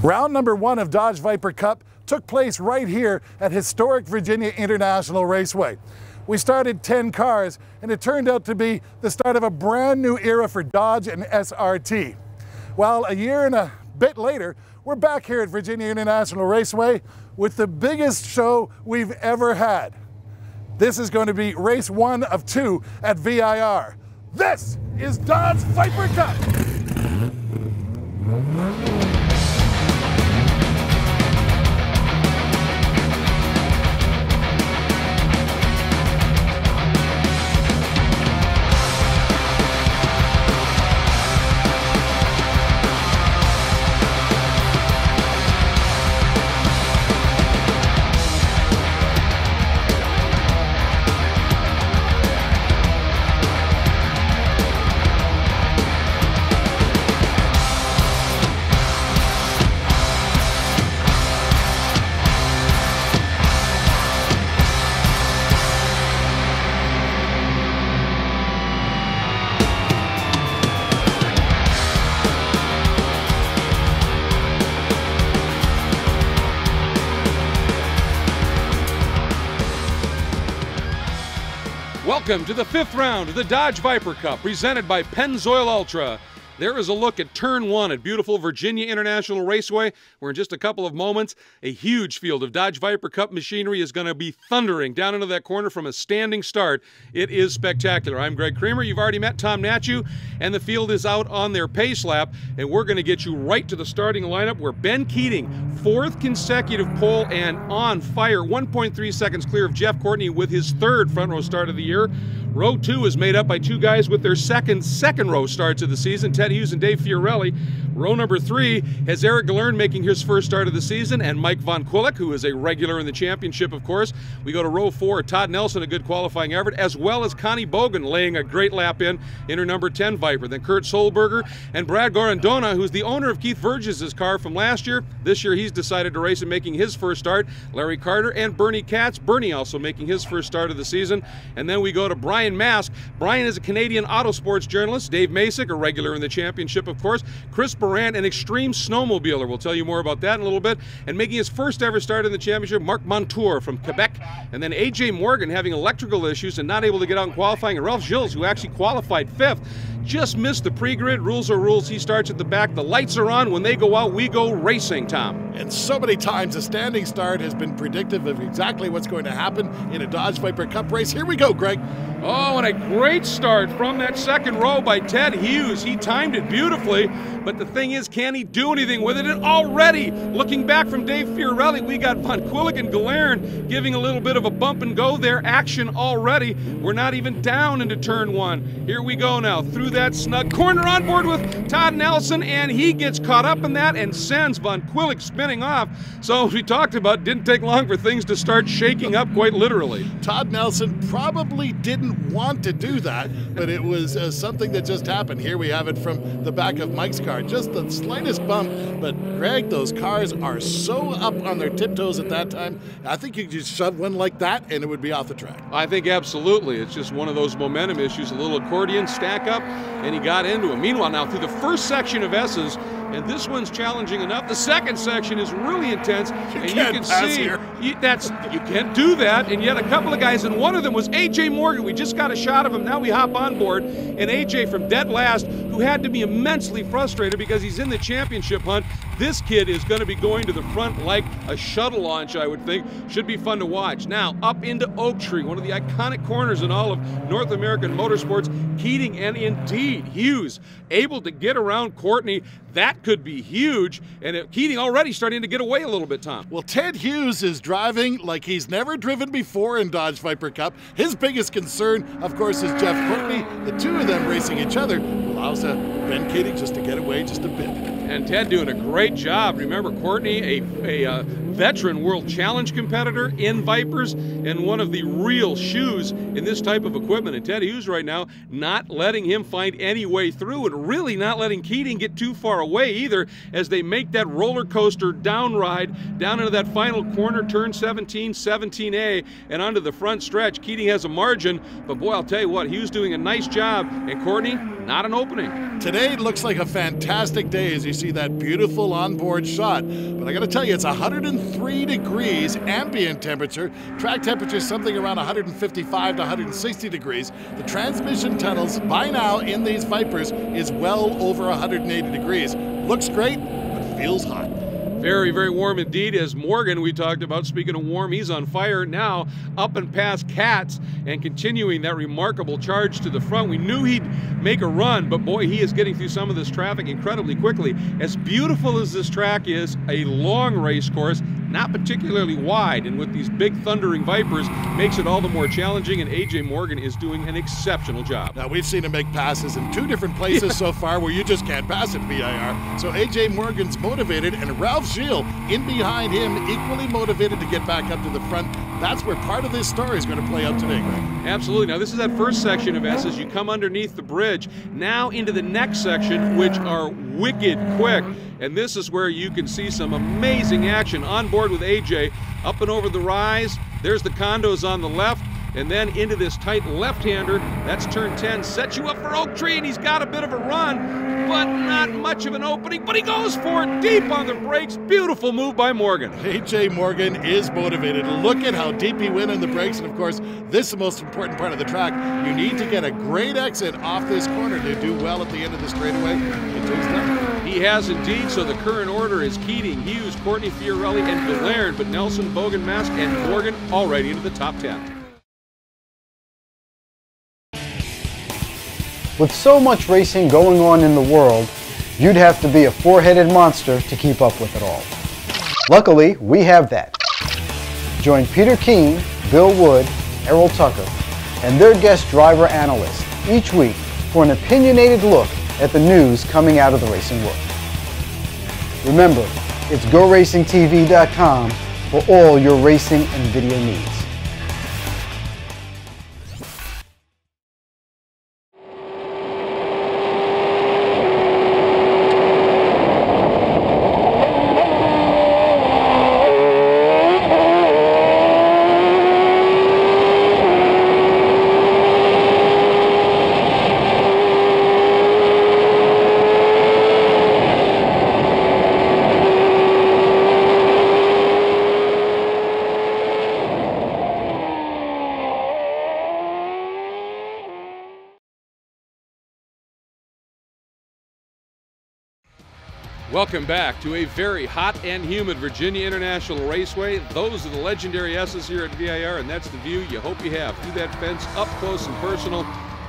Round number 1 of Dodge Viper Cup took place right here at historic Virginia International Raceway. We started 10 cars, and it turned out to be the start of a brand new era for Dodge and SRT. Well, a year and a bit later, we're back here at Virginia International Raceway with the biggest show we've ever had. This is going to be race 1 of 2 at VIR. This is Dodge Viper Cup. Welcome to the 5th round of the Dodge Viper Cup, presented by Pennzoil Ultra. There is a look at turn 1 at beautiful Virginia International Raceway, where in just a couple of moments, a huge field of Dodge Viper Cup machinery is going to be thundering down into that corner from a standing start. It is spectacular. I'm Greg Kramer. You've already met Tom Natchew, and the field is out on their pace lap, and we're going to get you right to the starting lineup where Ben Keating, 4th consecutive pole and on fire, 1.3 seconds clear of Jeff Courtney with his 3rd front row start of the year. Row 2 is made up by 2 guys with their second row starts of the season, Ted Hughes and Dave Fiorelli. Row number 3 has Eric Galern making his first start of the season, and Mike Von Quillick, who is a regular in the championship, of course. We go to row 4, Todd Nelson, a good qualifying effort, as well as Connie Bogan laying a great lap in her number 10 Viper. Then Kurt Solberger and Brad Gorandona, who's the owner of Keith Verges' car from last year. This year he's decided to race and making his first start. Larry Carter and Bernie Katz. Bernie also making his first start of the season. And then we go to Brian Mask. Brian is a Canadian autosports journalist. Dave Masick, a regular in the championship, of course. Chris Baran, an extreme snowmobiler. We'll tell you more about that in a little bit. And making his first ever start in the championship, Marc Montour from Quebec. And then AJ Morgan having electrical issues and not able to get out in qualifying. And Ralph Gilles, who actually qualified 5th, just missed the pre-grid. Rules are rules. He starts at the back. The lights are on. When they go out, we go racing, Tom. And so many times a standing start has been predictive of exactly what's going to happen in a Dodge Viper Cup race. Here we go, Greg. Oh, and a great start from that 2nd row by Ted Hughes. He timed it beautifully, but the thing is, can he do anything with it? And already, looking back from Dave Fiorelli, we got Von Quillick and Galern giving a little bit of a bump and go there. Action already. We're not even down into turn 1. Here we go now, through that snug corner on board with Todd Nelson, and he gets caught up in that and sends Von Quillick spinning off. So, as we talked about, didn't take long for things to start shaking up, quite literally. Todd Nelson probably didn't want to do that, but it was something that just happened. Here we have it from the back of Mike's car, just the slightest bump, but Greg, those cars are so up on their tiptoes at that time. I think you could just shove one like that and it would be off the track. I think absolutely. It's just one of those momentum issues, a little accordion stack up, and he got into it. Meanwhile, now through the first section of S's, and this one's challenging enough. The second section is really intense, and you can see you can't do that. And yet a couple of guys, and one of them was AJ Morgan. We just got a shot of him. Now we hop on board, and AJ from dead last, who had to be immensely frustrated because he's in the championship hunt. This kid is going to be going to the front like a shuttle launch, I would think. Should be fun to watch. Now up into Oak Tree, one of the iconic corners in all of North American motorsports. Keating and indeed Hughes able to get around Courtney. That could be huge, and Keating already starting to get away a little bit, Tom. Well, Ted Hughes is driving like he's never driven before in Dodge Viper Cup. His biggest concern, of course, is Jeff Courtney. The two of them racing each other allows Ben Keating just to get away just a bit. And Ted doing a great job. Remember, Courtney, a veteran World Challenge competitor in Vipers and one of the real shoes in this type of equipment. And Ted Hughes right now not letting him find any way through, and really not letting Keating get too far away either, as they make that roller coaster down ride down into that final corner, turn 17, 17A, and onto the front stretch. Keating has a margin, but boy, I'll tell you what, Hughes doing a nice job, and Courtney, not an opening. Today looks like a fantastic day as you see that beautiful onboard shot, but I gotta tell you, it's 103 degrees ambient temperature, track temperature something around 155 to 160 degrees. The transmission tunnels by now in these Vipers is well over 180 degrees. Looks great, but feels hot. Very, very warm indeed, as Morgan, we talked about, speaking of warm, he's on fire now, up and past Katz, and continuing that remarkable charge to the front. We knew he'd make a run, but boy, he is getting through some of this traffic incredibly quickly. As beautiful as this track is, a long race course, not particularly wide, and with these big thundering Vipers, makes it all the more challenging, and A.J. Morgan is doing an exceptional job. Now, we've seen him make passes in 2 different places so far where you just can't pass at VIR. So A.J. Morgan's motivated, and Ralph Gilles in behind him, equally motivated to get back up to the front. That's where part of this story is going to play out today, Greg. Absolutely. Now, this is that first section of S as you come underneath the bridge, now into the next section, which are wicked quick. And this is where you can see some amazing action on board with AJ. Up and over the rise, there's the condos on the left, and then into this tight left-hander. That's turn 10, sets you up for Oak Tree, and he's got a bit of a run, but not much of an opening, but he goes for it deep on the brakes. Beautiful move by Morgan. A.J. Morgan is motivated. Look at how deep he went on the brakes, and of course, this is the most important part of the track. You need to get a great exit off this corner to do well at the end of the straightaway. It takes time. He has indeed, so the current order is Keating, Hughes, Courtney, Fiorelli, and Galern, but Nelson, Bogan, Mask, and Morgan already into the top 10. With so much racing going on in the world, you'd have to be a four-headed monster to keep up with it all. Luckily, we have that. Join Peter Keene, Bill Wood, Errol Tucker, and their guest driver analyst each week for an opinionated look at the news coming out of the racing world. Remember, it's GoRacingTV.com for all your racing and video needs. Welcome back to a very hot and humid Virginia International Raceway. Those are the legendary S's here at VIR, and that's the view you hope you have through that fence, up close and personal,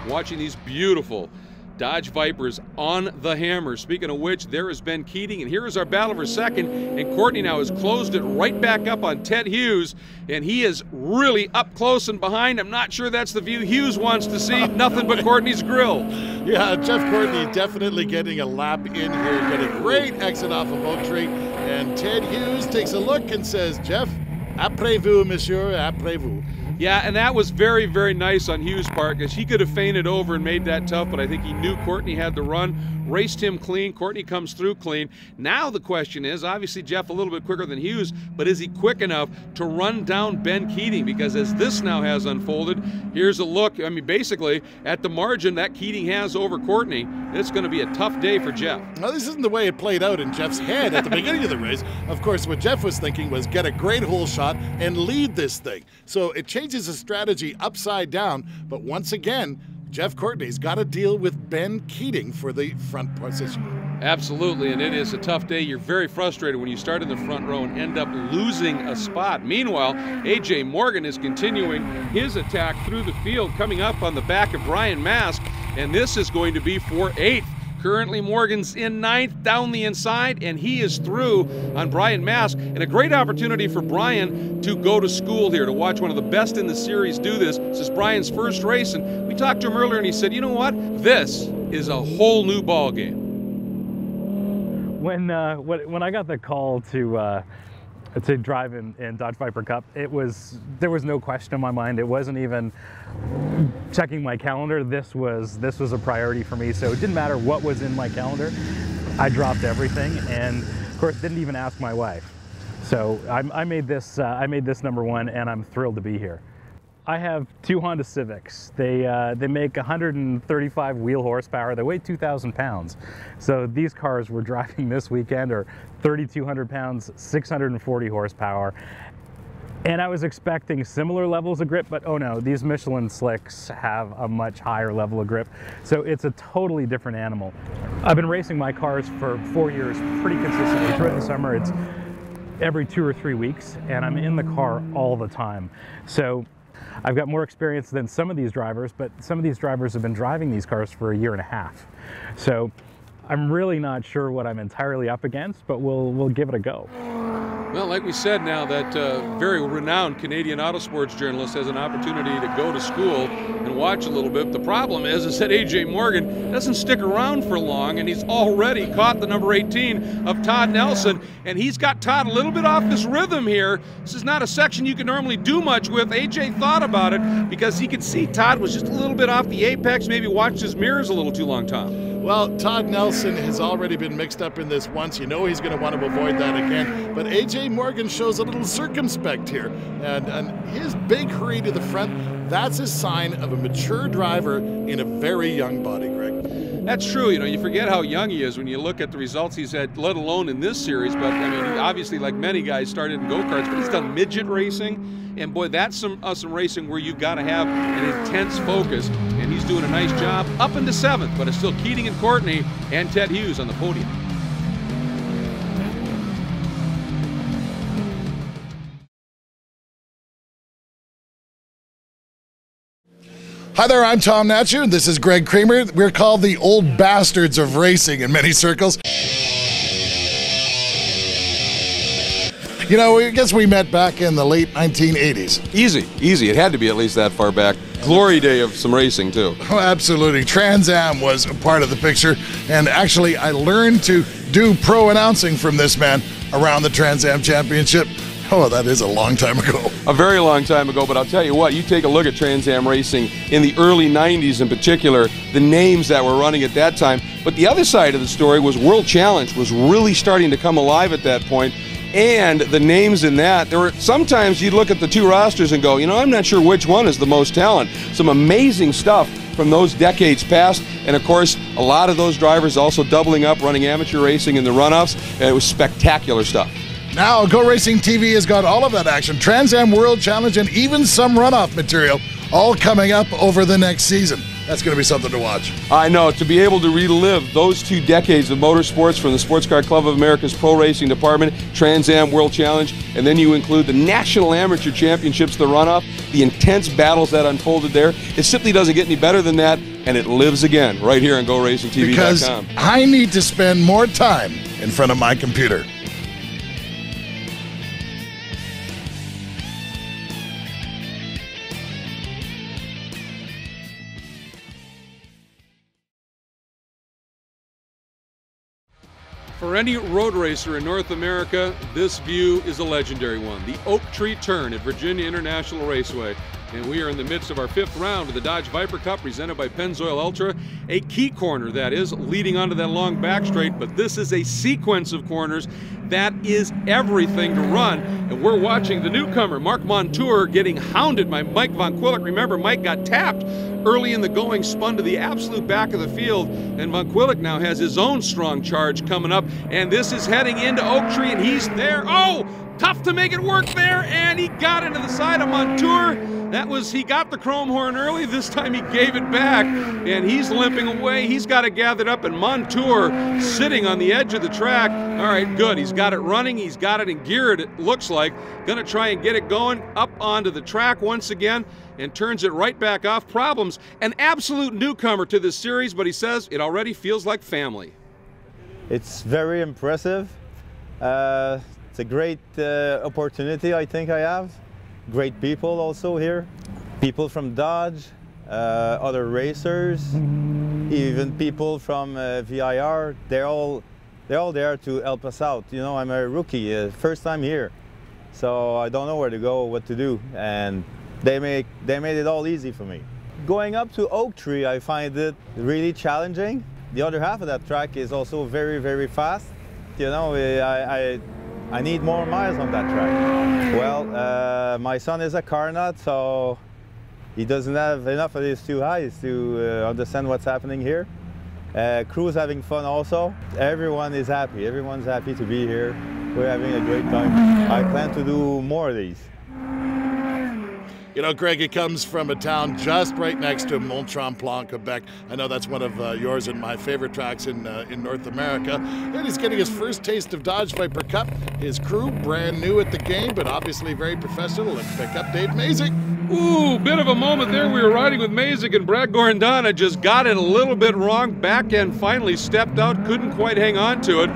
watching these beautiful Dodge Vipers on the hammer. Speaking of which, there has been Keating, and here is our battle for second, and Courtney now has closed it right back up on Ted Hughes, and he is really up close and behind. I'm not sure that's the view Hughes wants to see. Nothing but Courtney's grill. Yeah, Jeff Courtney definitely getting a lap in here, getting a great exit off of Oak Tree, and Ted Hughes takes a look and says, Jeff, après vous, monsieur, après vous. Yeah, and that was very, very nice on Hughes' part, because he could have feinted over and made that tough, but I think he knew Courtney had the run, raced him clean. Courtney comes through clean. Now the question is, obviously Jeff a little bit quicker than Hughes, but is he quick enough to run down Ben Keating? Because as this now has unfolded, here's a look, I mean, basically, at the margin that Keating has over Courtney. It's going to be a tough day for Jeff. Well, this isn't the way it played out in Jeff's head at the beginning of the race. Of course, what Jeff was thinking was get a great hole shot and lead this thing. So it changes the strategy upside down, but once again, Jeff Courtney's got to deal with Ben Keating for the front position. Absolutely, and it is a tough day. You're very frustrated when you start in the front row and end up losing a spot. Meanwhile, A.J. Morgan is continuing his attack through the field, coming up on the back of Brian Mask, and this is going to be for 8th. Currently, Morgan's in 9th down the inside, and he is through on Brian Mask. And a great opportunity for Brian to go to school here, to watch one of the best in the series do this. This is Brian's first race, and we talked to him earlier, and he said, you know what? This is a whole new ball game. When I got the call to to drive in Dodge Viper Cup. There was no question in my mind. It wasn't even checking my calendar. This was a priority for me. So it didn't matter what was in my calendar. I dropped everything, and of course didn't even ask my wife. So I made this number one, and I'm thrilled to be here. I have two Honda Civics. They make 135 wheel horsepower. They weigh 2,000 pounds. So these cars we're driving this weekend are 3,200 pounds, 640 horsepower. And I was expecting similar levels of grip, but oh no, these Michelin slicks have a much higher level of grip. So it's a totally different animal. I've been racing my cars for 4 years pretty consistently. Throughout the summer, it's every 2 or 3 weeks, and I'm in the car all the time. So I've got more experience than some of these drivers, but some of these drivers have been driving these cars for 1.5 years. So I'm really not sure what I'm entirely up against, but we'll give it a go. Well, like we said, now that very renowned Canadian autosports journalist has an opportunity to go to school and watch a little bit. The problem is that A.J. Morgan doesn't stick around for long, and he's already caught the number 18 of Todd Nelson, and he's got Todd a little bit off his rhythm here. This is not a section you can normally do much with. A.J. thought about it because he could see Todd was just a little bit off the apex, maybe watched his mirrors a little too long, Tom. Well, Todd Nelson has already been mixed up in this once. You know he's going to want to avoid that again. But A.J. Morgan shows a little circumspect here. And his big hurry to the front, that's a sign of a mature driver in a very young body, Greg. That's true. You know, you forget how young he is when you look at the results he's had, let alone in this series. But, I mean, he obviously, like many guys, started in go-karts, but he's done midget racing. And, boy, that's some racing where you've got to have an intense focus. And he's doing a nice job up into 7th, but it's still Keating and Courtney and Ted Hughes on the podium. Hi there, I'm Tom Natcher, and this is Greg Kramer. We're called the old bastards of racing in many circles. You know, I guess we met back in the late 1980s. Easy. It had to be at least that far back. Glory day of some racing, too. Oh, absolutely. Trans Am was a part of the picture, and actually I learned to do pro announcing from this man around the Trans Am Championship. Oh, that is a long time ago. A very long time ago, but I'll tell you what, you take a look at Trans Am racing in the early 90s in particular, the names that were running at that time. But the other side of the story was World Challenge was really starting to come alive at that point. And the names in that, there were sometimes you'd look at the two rosters and go, you know, I'm not sure which one is the most talent. Some amazing stuff from those decades past, and of course, a lot of those drivers also doubling up, running amateur racing in the runoffs, and it was spectacular stuff. Now, GoRacingTV has got all of that action, Trans Am World Challenge, and even some runoff material, all coming up over the next season. That's going to be something to watch. I know, to be able to relive those 2 decades of motorsports from the Sports Car Club of America's Pro Racing Department, Trans Am World Challenge, and then you include the National Amateur Championships, the runoff, the intense battles that unfolded there. It simply doesn't get any better than that, and it lives again right here on GoRacingTV.com. Because I need to spend more time in front of my computer. For any road racer in North America, this view is a legendary one. The Oak Tree Turn at Virginia International Raceway. And we are in the midst of our 5th round of the Dodge Viper Cup presented by Pennzoil Ultra. A key corner, that is, leading onto that long back straight, but this is a sequence of corners that is everything to run. And we're watching the newcomer, Marc Montour, getting hounded by Mike Von Quillick. Remember, Mike got tapped early in the going, spun to the absolute back of the field, and Von Quillick now has his own strong charge coming up, and this is heading into Oak Tree, and he's there. Oh, tough to make it work there, and he got into the side of Montour. He got the chrome horn early. This time he gave it back, and he's limping away. He's got it gathered up, and Montour sitting on the edge of the track. All right, good. He's got it running. He's got it in gear, it looks like. Going to try and get it going up onto the track once again and turns it right back off. Problems. An absolute newcomer to this series, but he says it already feels like family. It's very impressive. It's a great opportunity I think I have. Great people also here. People from Dodge, other racers, even people from VIR. They're all there to help us out. You know, I'm a rookie, first time here. so I don't know where to go, what to do, and they made it all easy for me. Going up to Oak Tree, I find it really challenging. The other half of that track is also very, very fast. You know, I need more miles on that track. Well, my son is a car nut, so he doesn't have enough of these two eyes to understand what's happening here. Crew's having fun also. Everyone is happy. Everyone's happy to be here. We're having a great time. I plan to do more of these. You know, Greg, he comes from a town just right next to Mont-Tremblant, Quebec. I know that's one of yours and my favorite tracks in North America. And he's getting his first taste of Dodge Viper Cup. His crew, brand new at the game, but obviously very professional, and pick up Dave Mazik. Ooh, bit of a moment there. We were riding with Mazik, and Brad Gorandana just got it a little bit wrong. Back end finally stepped out, couldn't quite hang on to it,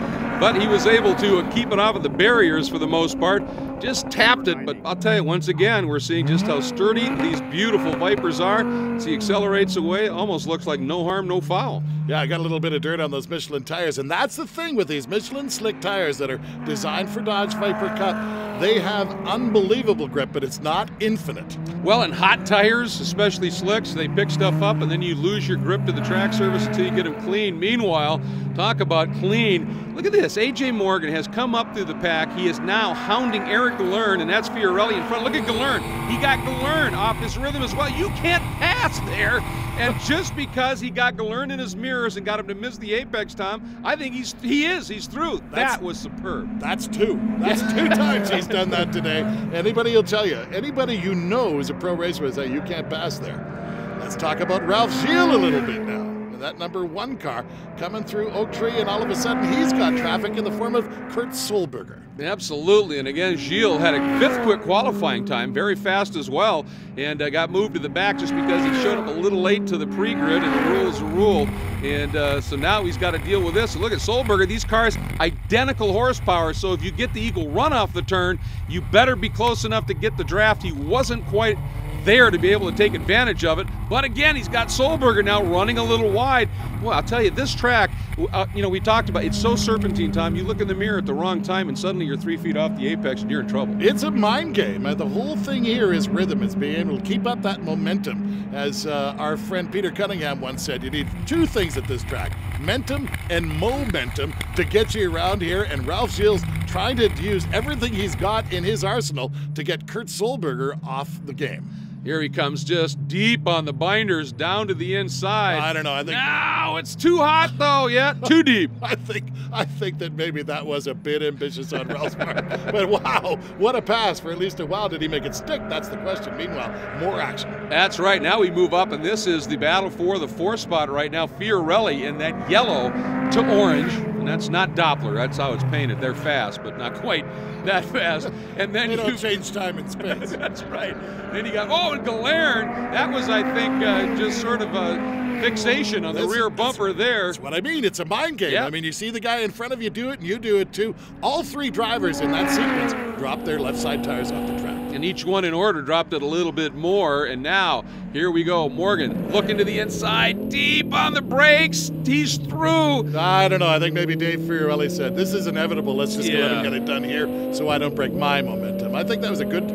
but he was able to keep it off of the barriers for the most part. Just tapped it, but I'll tell you, once again, we're seeing just how sturdy these beautiful Vipers are. As he accelerates away, almost looks like no harm, no foul. Yeah, I got a little bit of dirt on those Michelin tires, and that's the thing with these Michelin slick tires that are designed for Dodge Viper Cup. They have unbelievable grip, but it's not infinite. Well, and hot tires, especially slicks, they pick stuff up, and then you lose your grip to the track surface until you get them clean. Meanwhile, talk about clean. Look at this. A.J. Morgan has come up through the pack. He is now hounding Eric Galern, and that's Fiorelli in front. Look at Galern. He got Galern off his rhythm as well. You can't pass there. And just because he got Galern in his mirrors and got him to miss the apex time, I think he's through. That was superb. That's two. That's 2 times he's done that today. Anybody will tell you. Anybody you know is a pro racer will say you can't pass there. Let's talk about Ralph Gilles a little bit now. That number 1 car coming through Oak Tree, and all of a sudden he's got traffic in the form of Kurt Solberger. Absolutely, and again, Gilles had a 5th quick qualifying time, very fast as well, and got moved to the back just because he showed up a little late to the pre-grid, and the rule is a rule. And so now he's got to deal with this. And look at Solberger, these cars, identical horsepower, so if you get the eagle run off the turn, you better be close enough to get the draft. He wasn't quite there to be able to take advantage of it, but again, he's got Solberger now running a little wide. Well, I'll tell you, this track, you know, we talked about, it's so serpentine, Tom. You look in the mirror at the wrong time and suddenly you're 3 feet off the apex and you're in trouble. It's a mind game. The whole thing here is rhythm. It's being able to keep up that momentum. As our friend Peter Cunningham once said, you need 2 things at this track: mentum and momentum to get you around here, and Ralph Gilles trying to use everything he's got in his arsenal to get Kurt Solberger off the game. Here he comes, just deep on the binders, down to the inside. I don't know. I think no, it's too hot though. Yeah, too deep. I think that maybe that was a bit ambitious on Ralph's part. But wow, what a pass for at least a while. Did he make it stick? That's the question. Meanwhile, more action. That's right. Now we move up, and this is the battle for the 4th spot right now. Fiorelli in that yellow to orange, and that's not Doppler. That's how it's painted. They're fast, but not quite that fast. And then they don't change time and space. That's right. Then you got, oh, and Galern. That was, I think, just sort of a fixation on the rear bumper there. That's what I mean. It's a mind game. Yep. I mean, you see the guy in front of you do it, and you do it too. All 3 drivers in that sequence dropped their left side tires off the track. And each one in order dropped it a little bit more. And now, here we go. Morgan looking to the inside, deep on the brakes. He's through. I don't know. I think maybe Dave Fiorelli said, this is inevitable. Let's just go ahead and get it done here so I don't break my momentum. I think that was a good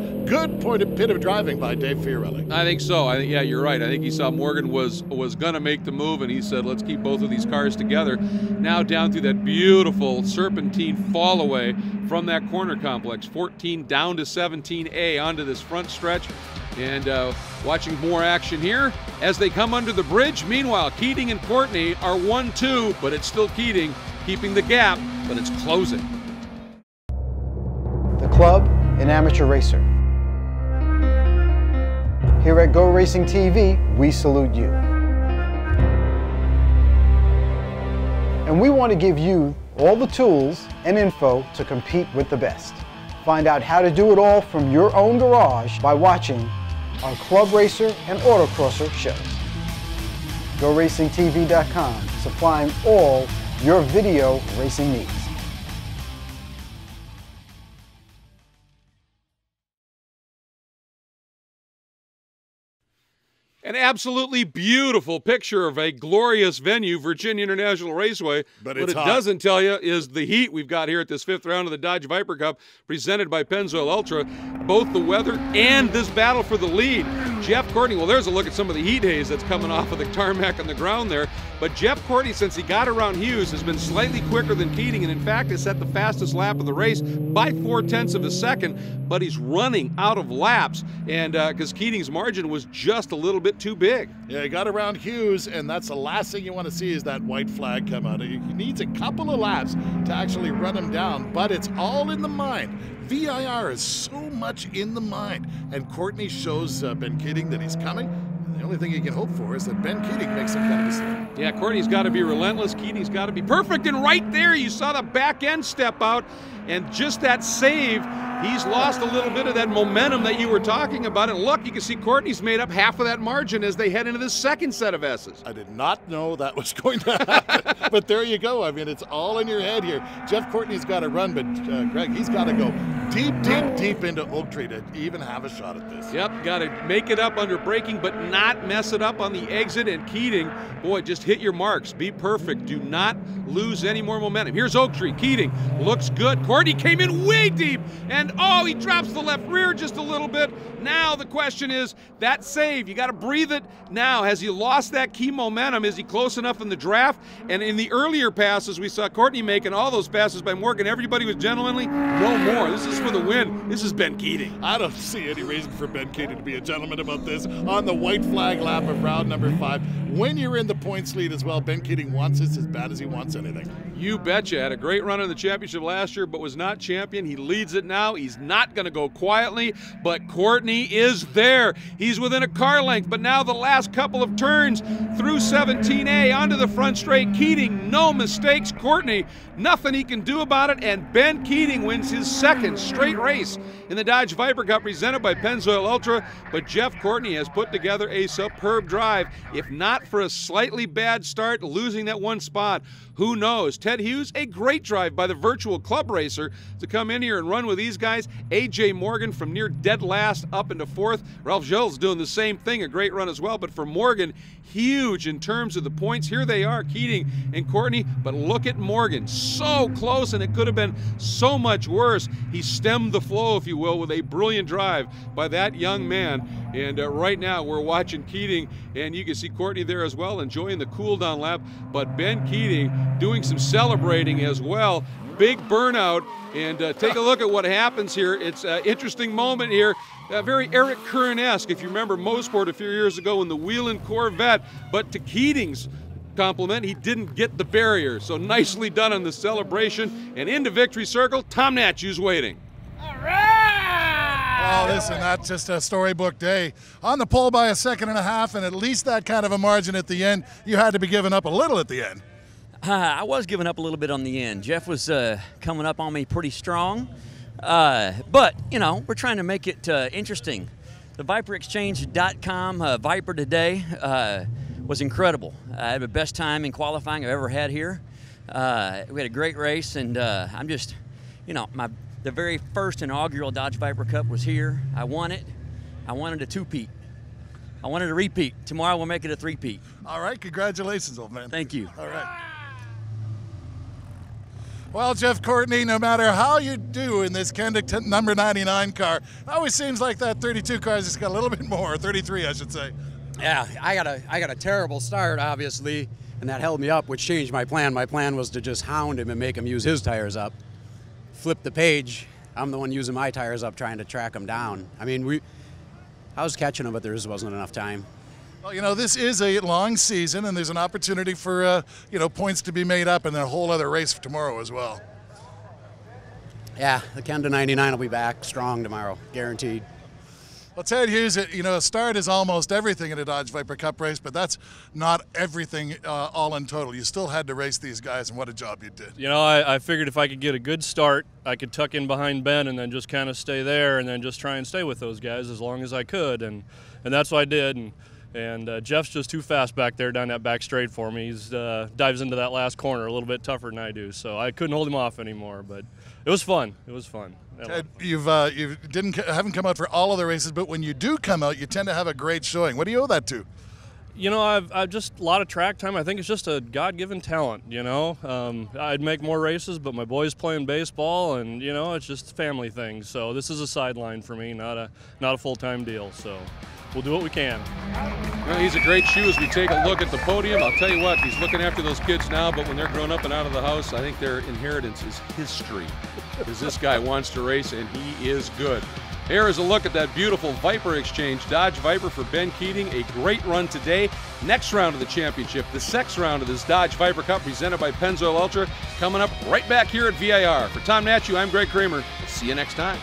bit of driving by Dave Fiorelli. I think so. I think, yeah, you're right. I think he saw Morgan was going to make the move, and he said, let's keep both of these cars together. Now down through that beautiful serpentine fall away from that corner complex, 14 down to 17A onto this front stretch. And watching more action here as they come under the bridge. Meanwhile, Keating and Courtney are 1-2, but it's still Keating keeping the gap, but it's closing. The club, an amateur racer. Here at GoRacingTV, we salute you. And we want to give you all the tools and info to compete with the best. Find out how to do it all from your own garage by watching our Club Racer and Autocrosser shows. GoRacingTV.com, supplying all your video racing needs. An absolutely beautiful picture of a glorious venue, Virginia International Raceway. But what it's it hot. doesn't tell you is the heat we've got here at this 5th round of the Dodge Viper Cup, presented by Pennzoil Ultra. Both the weather and this battle for the lead. Jeff Courtney, well, there's a look at some of the heat haze that's coming off of the tarmac on the ground there. But Jeff Courtney, since he got around Hughes, has been slightly quicker than Keating, and in fact has set the fastest lap of the race by 0.4 of a second. But he's running out of laps, and because Keating's margin was just a little bit too big. Yeah, he got around Hughes, and that's the last thing you want to see is that white flag come out. He needs a couple of laps to actually run him down, but it's all in the mind. VIR is so much in the mind, and Courtney shows Ben Keating that he's coming. The only thing he can hope for is that Ben Keating makes some kind of mistake. Yeah, Courtney's got to be relentless. Keating's got to be perfect. And right there, you saw the back end step out. And just that save, he's lost a little bit of that momentum that you were talking about. And look, you can see Courtney's made up half of that margin as they head into the second set of S's. I did not know that was going to happen. But there you go. I mean, it's all in your head here. Jeff Courtney's got to run, but Greg, he's got to go deep, deep, deep into Oak Tree to even have a shot at this. Yep, got to make it up under braking, but not mess it up on the exit. And Keating, boy, just hit your marks. Be perfect. Do not lose any more momentum. Here's Oak Tree. Keating looks good. Courtney came in way deep, and oh, he drops the left rear just a little bit. Now the question is, that save, you got to breathe it now. Has he lost that key momentum? Is he close enough in the draft? And in the earlier passes, we saw Courtney making all those passes by Morgan. Everybody was gentlemanly. No more. This is for the win. This is Ben Keating. I don't see any reason for Ben Keating to be a gentleman about this on the white flag lap of round number 5. When you're in the points lead as well, Ben Keating wants this as bad as he wants anything. You betcha. Had a great run in the championship last year, but was not champion. He leads it now. He's not going to go quietly, but Courtney is there. He's within a car length, but now the last couple of turns through 17A onto the front straight. Keating, no mistakes. Courtney, nothing he can do about it, and Ben Keating wins his second straight race in the Dodge Viper Cup presented by Pennzoil Ultra. But Jeff Courtney has put together a superb drive. If not for a slightly bad start, losing that one spot, who knows? Ted Hughes, a great drive by the virtual club racer to come in here and run with these guys. A.J. Morgan from near dead last up into 4th. Ralph Gilles doing the same thing, a great run as well. But for Morgan, huge in terms of the points. Here they are, Keating and Courtney. But look at Morgan, so close, and it could have been so much worse. He stemmed the flow, if you will, with a brilliant drive by that young man. And right now we're watching Keating, and you can see Courtney there as well, enjoying the cool down lap. But Ben Keating doing some celebrating as well. Big burnout, and take a look at what happens here. It's an interesting moment here. Very Eric Curran-esque, if you remember Mosport a few years ago in the Wheeling Corvette. But to Keating's compliment, he didn't get the barrier. So nicely done on the celebration. And into victory circle, Tom Natchew's waiting. Oh, listen, that's just a storybook day. On the pole by 1.5 seconds, and at least that kind of a margin at the end. You had to be giving up a little at the end. I was giving up a little bit on the end. Jeff was coming up on me pretty strong. But, you know, we're trying to make it interesting. The ViperExchange.com Viper today was incredible. I had the best time in qualifying I've ever had here. We had a great race, and I'm just, you know, the very first inaugural Dodge Viper Cup was here. I won it. I wanted a 2-peat. I wanted a repeat. Tomorrow we'll make it a 3-peat. All right, congratulations, old man. Thank you. All right. Well, Jeff Courtney, no matter how you do in this Kendrick number 99 car, it always seems like that 32 car has just got a little bit more, 33 I should say. Yeah, I got a terrible start, obviously, and that held me up, which changed my plan. My plan was to just hound him and make him use his tires up. Flip the page. I'm the one using my tires up trying to track him down. I mean, I was catching him, but there just wasn't enough time. Well, you know, this is a long season, and there's an opportunity for, you know, points to be made up in a whole other race for tomorrow as well. Yeah, the Kenda 99 will be back strong tomorrow, guaranteed. Well, Ted Hughes, you know, a start is almost everything in a Dodge Viper Cup race, but that's not everything all in total. You still had to race these guys, and what a job you did. You know, I figured if I could get a good start, I could tuck in behind Ben and then just kind of stay there and then just try and stay with those guys as long as I could, and that's what I did. And And Jeff's just too fast back there down that back straight for me. He's dives into that last corner a little bit tougher than I do, so I couldn't hold him off anymore. But it was fun. It was fun. Ted, you haven't come out for all of the races, but when you do come out, you tend to have a great showing. What do you owe that to? You know, I've just a lot of track time. I think it's just a God-given talent, you know. I'd make more races, but my boy's playing baseball, and, you know, it's just a family thing. So this is a sideline for me, not a full-time deal. So we'll do what we can. Well, he's a great shoe as we take a look at the podium. I'll tell you what, he's looking after those kids now, but when they're grown up and out of the house, I think their inheritance is history, because this guy wants to race, and he is good. Here is a look at that beautiful Viper Exchange Dodge Viper for Ben Keating. A great run today. Next round of the championship, the 6th round of this Dodge Viper Cup presented by Pennzoil Ultra, coming up right back here at VIR. For Tom Natchew, I'm Greg Kramer. See you next time.